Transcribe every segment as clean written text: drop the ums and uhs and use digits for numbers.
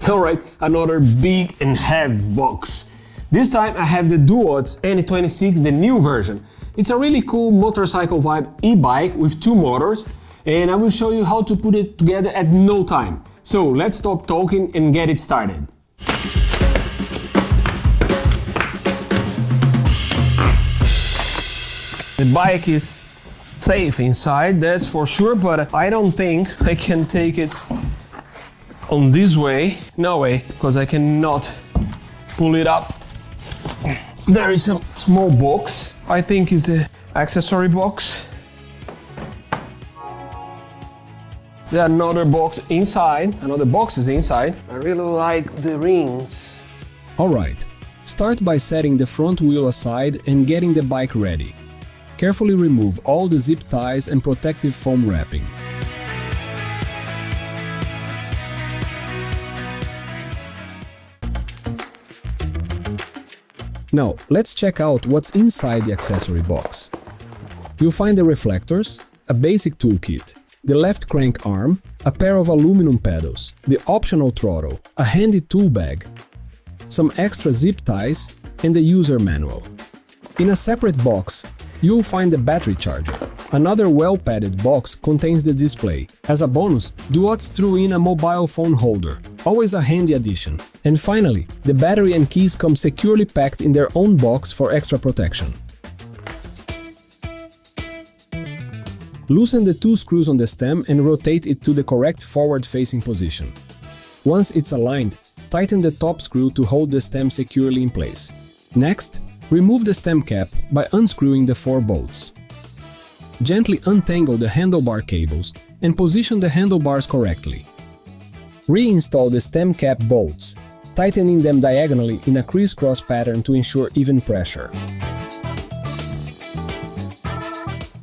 Alright, another big and heavy box. This time I have the Duot's E26, the new version. It's a really cool motorcycle vibe e-bike with two motors, and I will show you how to put it together at no time. So let's stop talking and get it started. The bike is safe inside, that's for sure, but I don't think I can take it on this way. No way, because I cannot pull it up. There is a small box, I think is the accessory box. There are another box inside, another box is inside. I really like the rings. Alright, start by setting the front wheel aside and getting the bike ready. Carefully remove all the zip ties and protective foam wrapping. Now, let's check out what's inside the accessory box. You'll find the reflectors, a basic toolkit, the left crank arm, a pair of aluminum pedals, the optional throttle, a handy tool bag, some extra zip ties, and the user manual. In a separate box, you'll find the battery charger. Another well-padded box contains the display. As a bonus, Duot's threw in a mobile phone holder, always a handy addition. And finally, the battery and keys come securely packed in their own box for extra protection. Loosen the two screws on the stem and rotate it to the correct forward-facing position. Once it's aligned, tighten the top screw to hold the stem securely in place. Next, remove the stem cap by unscrewing the 4 bolts. Gently untangle the handlebar cables and position the handlebars correctly. Reinstall the stem cap bolts, tightening them diagonally in a crisscross pattern to ensure even pressure.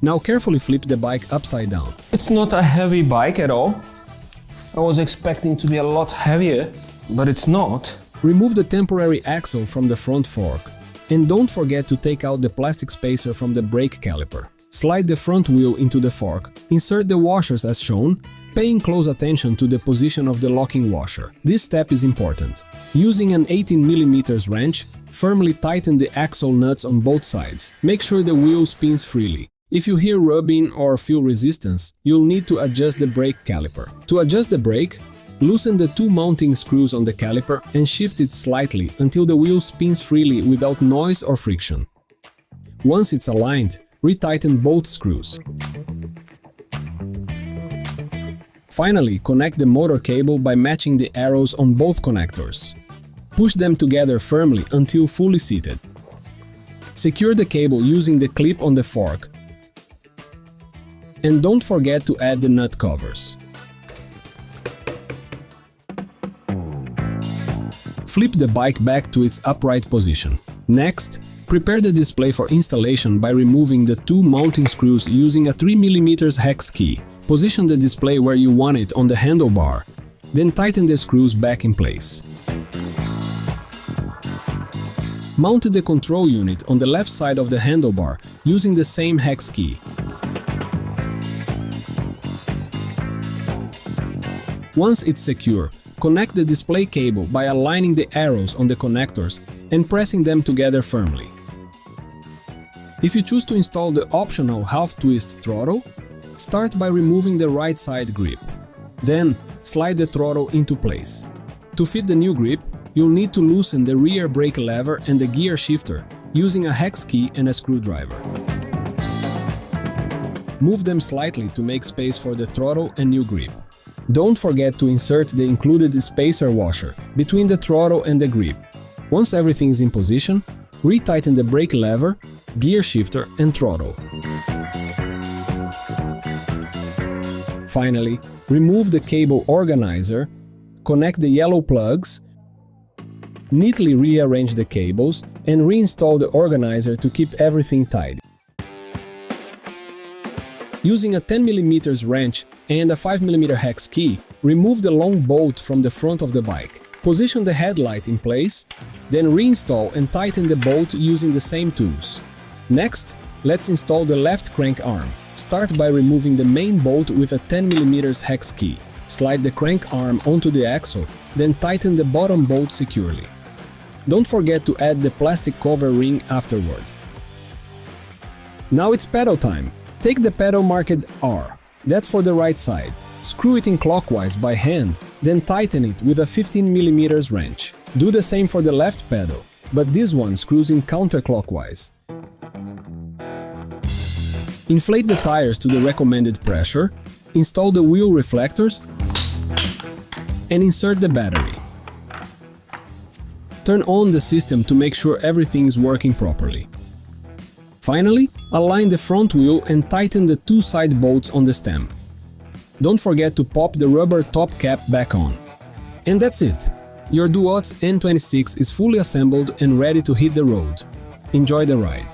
Now carefully flip the bike upside down. It's not a heavy bike at all. I was expecting to be a lot heavier, but it's not. Remove the temporary axle from the front fork. And don't forget to take out the plastic spacer from the brake caliper. Slide the front wheel into the fork, insert the washers as shown, paying close attention to the position of the locking washer. This step is important. Using an 18mm wrench, firmly tighten the axle nuts on both sides. Make sure the wheel spins freely. If you hear rubbing or feel resistance, you'll need to adjust the brake caliper. To adjust the brake, loosen the 2 mounting screws on the caliper and shift it slightly until the wheel spins freely without noise or friction. Once it's aligned, retighten both screws. Finally, connect the motor cable by matching the arrows on both connectors. Push them together firmly until fully seated. Secure the cable using the clip on the fork. And don't forget to add the nut covers. Flip the bike back to its upright position. Next, prepare the display for installation by removing the 2 mounting screws using a 3mm hex key. Position the display where you want it on the handlebar, then tighten the screws back in place. Mount the control unit on the left side of the handlebar using the same hex key. Once it's secure, connect the display cable by aligning the arrows on the connectors and pressing them together firmly. If you choose to install the optional half-twist throttle, start by removing the right side grip. Then, slide the throttle into place. To fit the new grip, you'll need to loosen the rear brake lever and the gear shifter using a hex key and a screwdriver. Move them slightly to make space for the throttle and new grip. Don't forget to insert the included spacer washer between the throttle and the grip. Once everything is in position, retighten the brake lever, gear shifter and throttle. Finally, remove the cable organizer, connect the yellow plugs, neatly rearrange the cables and reinstall the organizer to keep everything tidy. Using a 10mm wrench and a 5mm hex key, remove the long bolt from the front of the bike. Position the headlight in place, then reinstall and tighten the bolt using the same tools. Next, let's install the left crank arm. Start by removing the main bolt with a 10mm hex key. Slide the crank arm onto the axle, then tighten the bottom bolt securely. Don't forget to add the plastic cover ring afterward. Now it's pedal time. Take the pedal marked R. That's for the right side. Screw it in clockwise by hand, then tighten it with a 15mm wrench. Do the same for the left pedal, but this one screws in counterclockwise. Inflate the tires to the recommended pressure, install the wheel reflectors, and insert the battery. Turn on the system to make sure everything is working properly. Finally, align the front wheel and tighten the two side bolts on the stem. Don't forget to pop the rubber top cap back on. And that's it! Your Duotz E26 is fully assembled and ready to hit the road. Enjoy the ride!